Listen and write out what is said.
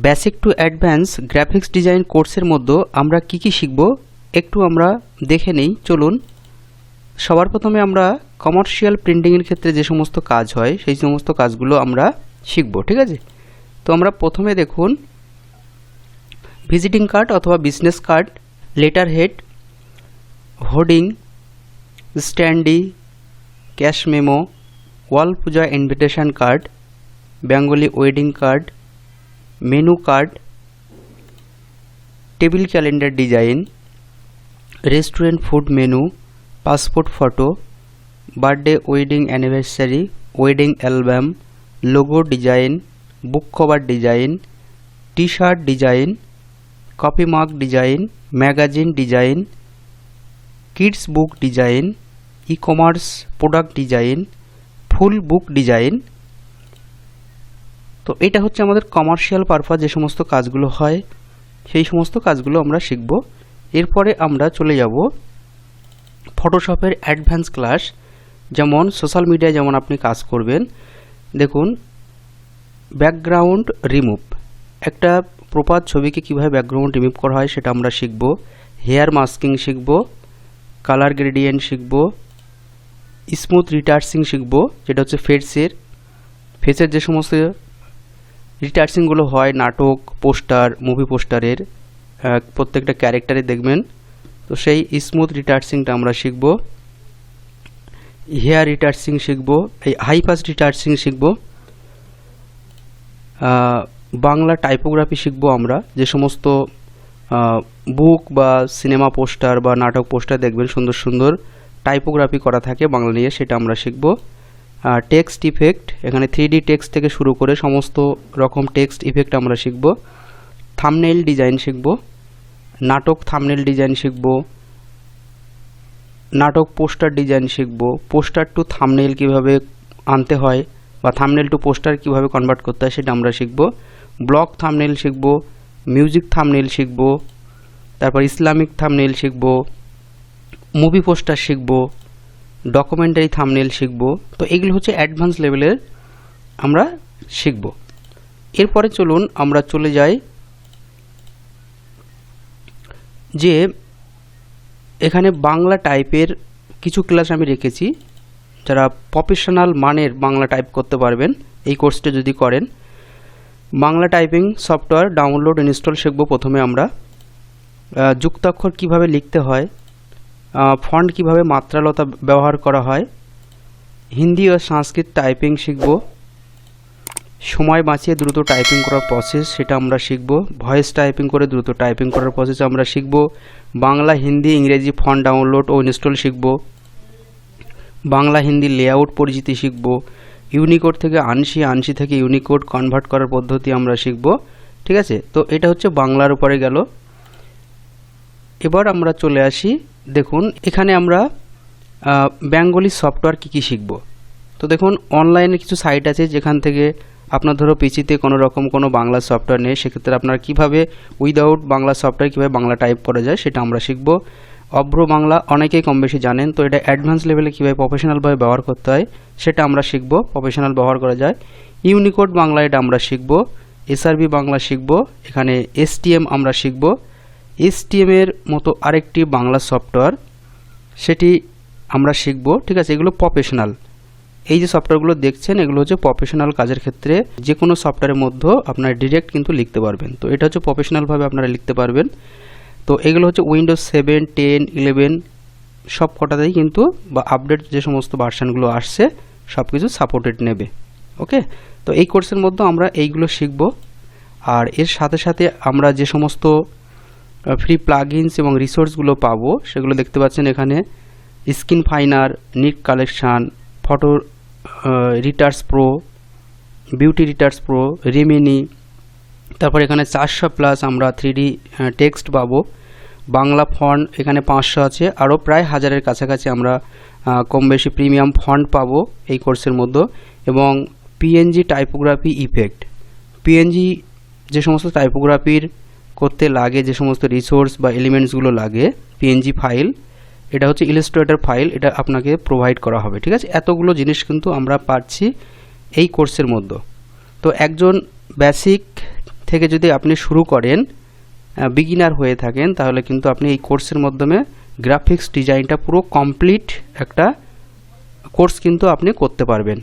Basic to advance graphics design কোর্সের মধ্যে আমরা কি শিখব একটু আমরা দেখে নেই। চলুন, সবার প্রথমে আমরা কমার্শিয়াল প্রিন্টিংয়ের ক্ষেত্রে যে সমস্ত কাজ হয় সেই সমস্ত কাজগুলো আমরা শিখব। ঠিক আছে, তো আমরা প্রথমে দেখুন ভিজিটিং কার্ড অথবা business card, letter head, hoarding, standee, cash memo, wall puja invitation card, Bengali wedding card, menu card, table calendar design, restaurant food menu, passport photo, birthday wedding anniversary, wedding album, logo design, book cover design, T shirt design, copy mark design, magazine design, kids book design, e commerce product design, full book design. তো এটা হচ্ছে আমাদের commercial purpose যে সমস্ত কাজগুলো হয় সেই সমস্ত কাজগুলো আমরা শিখব। এরপরে আমরা চলে যাব ফটোশপের অ্যাডভান্স ক্লাস, যেমন সোশ্যাল মিডিয়ায় যেমন আপনি কাজ করবেন। দেখুন, ব্যাকগ্রাউন্ড রিমুভ, একটা প্রপার ছবিকে কীভাবে ব্যাকগ্রাউন্ড রিমুভ করা হয় সেটা আমরা শিখব। হেয়ার মাস্কিং শিখব, কালার গ্রেডিয়েন্ট শিখব, স্মুথ রিটার্সিং শিখব, যেটা হচ্ছে ফেসের যে সমস্ত রিটার্সিংগুলো হয় নাটক, পোস্টার, মুভি পোস্টারের প্রত্যেকটা ক্যারেক্টারে দেখবেন, তো সেই স্মুথ রিটার্সিংটা আমরা শিখব। হেয়ার রিটার্সিং শিখব, এই হাই পাস রিটার্সিং শিখব। বাংলা টাইপোগ্রাফি শিখব আমরা, যে সমস্ত বুক বা সিনেমা পোস্টার বা নাটক পোস্টার দেখবেন সুন্দর সুন্দর টাইপোগ্রাফি করা থাকে বাংলা নিয়ে, সেটা আমরা শিখব। টেক্সট ইফেক্ট, এখানে 3D টেক্সট থেকে শুরু করে সমস্ত রকম টেক্সট ইফেক্ট আমরা শিখব। থাম্বনেইল ডিজাইন শিখব, নাটক থাম্বনেইল ডিজাইন শিখব, নাটক পোস্টার ডিজাইন শিখব, পোস্টার টু থাম্বনেইল কীভাবে আনতে হয় বা থাম্বনেইল টু পোস্টার কীভাবে কনভার্ট করতে হয় সেটা আমরা শিখব। ব্লগ থাম্বনেইল শিখব, মিউজিক থাম্বনেইল শিখব, তারপর ইসলামিক থাম্বনেইল শিখব, মুভি পোস্টার শিখব, ডকুমেন্টারি থাম্বনেইল শিখব। তো এগুলো হচ্ছে অ্যাডভান্স লেভেলের আমরা শিখব। এরপরে চলুন আমরা চলে যাই যে এখানে বাংলা টাইপের কিছু ক্লাস আমি রেখেছি, যারা প্রফেশনাল মানের বাংলা টাইপ করতে পারবেন এই কোর্সটা যদি করেন। Bangla typing software download install শিখব। প্রথমে আমরা যুক্তাক্ষর কিভাবে লিখতে হয়, ফন্ট কিভাবে মাত্রালতা ব্যবহার করা হয়, হিন্দি ও সংস্কৃত টাইপিং শিখব। সময় বাঁচিয়ে দ্রুত টাইপিং করার প্রসেস সেটা আমরা শিখব। ভয়েস টাইপিং করে দ্রুত টাইপিং করার প্রসেস আমরা শিখব। বাংলা হিন্দি ইংরেজি ফন্ট ডাউনলোড ও ইনস্টল শিখব। বাংলা হিন্দি লেআউট পরিচিতি শিখব। ইউনিকোড থেকে আনসি থেকে ইউনিকোড কনভার্ট করার পদ্ধতি আমরা শিখব। ঠিক আছে, তো এটা হচ্ছে বাংলার উপরে গেল। এবার আমরা চলে আসি, দেখুন এখানে আমরা বেঙ্গলি সফটওয়্যার কী শিখব। তো দেখুন, অনলাইনে কিছু সাইট আছে যেখান থেকে আপনার ধরো পিসিতে কোনো রকম কোনো বাংলা সফটওয়্যার নেই, সেক্ষেত্রে আপনারা কীভাবে উইদাউট বাংলা সফটওয়্যার কীভাবে বাংলা টাইপ করা যায় সেটা আমরা শিখব। অভ্র বাংলা অনেকেই কম বেশি জানেন, তো এটা অ্যাডভান্স লেভেলে কীভাবে প্রফেশনালভাবে ব্যবহার করতে হয় সেটা আমরা শিখব, প্রফেশনাল ব্যবহার করা যায়। ইউনিকোড বাংলা এটা আমরা শিখব। এসআরবি বাংলা শিখব। এখানে এসটিএম আমরা শিখব। এসটিএম এর মতো আরেকটি বাংলা সফটওয়্যার সেটি আমরা শিখব। ঠিক আছে, এগুলো প্রফেশনাল। এই যে সফটওয়্যারগুলো দেখছেন এগুলো হচ্ছে প্রফেশনাল কাজের ক্ষেত্রে যে কোনো সফটওয়্যারের মধ্যে আপনারা ডিরেক্ট কিন্তু লিখতে পারবেন। তো এটা হচ্ছে প্রফেশনালভাবে আপনারা লিখতে পারবেন। তো এগুলো হচ্ছে উইন্ডোজ 7, 10, 11 সব কটাতেই কিন্তু বা আপডেট যে সমস্ত ভার্সানগুলো আসছে সব কিছু সাপোর্টেড নেবে। ওকে, তো এই কোর্সের মধ্যে আমরা এইগুলো শিখব। আর এর সাথে সাথে আমরা যে সমস্ত ফ্রি প্লাগইনস এবং রিসোর্সগুলো পাবো সেগুলো দেখতে পাচ্ছেন এখানে। স্ক্রিন ফাইনার, নিক collection, photo Reiter's pro, beauty Reiter's pro, Remini, তারপর এখানে 400+ আমরা 3D টেক্সট পাবো। বাংলা ফন্ট এখানে 500 আছে, আরও প্রায় 1000-এর কাছাকাছি আমরা কম বেশি প্রিমিয়াম ফন্ট পাবো এই কোর্সের মধ্যে। এবং পিএনজি টাইপোগ্রাফি ইফেক্ট, পিএনজি যে সমস্ত টাইপোগ্রাফির করতে লাগে যে সমস্ত রিসোর্স বা এলিমেন্টসগুলো লাগে, পিএনজি ফাইল, এটা হচ্ছে ইলাস্ট্রেটর ফাইল, এটা আপনাকে প্রোভাইড করা হবে। ঠিক আছে, এতগুলো জিনিস কিন্তু আমরা পাচ্ছি এই কোর্সের মধ্যে। তো একজন বেসিক থেকে যদি আপনি শুরু করেন, বিগিনার হয়ে থাকেন, তাহলে কিন্তু আপনি এই কোর্সের মাধ্যমে গ্রাফিক্স ডিজাইনটা পুরো কমপ্লিট একটা কোর্স কিন্তু আপনি করতে পারবেন।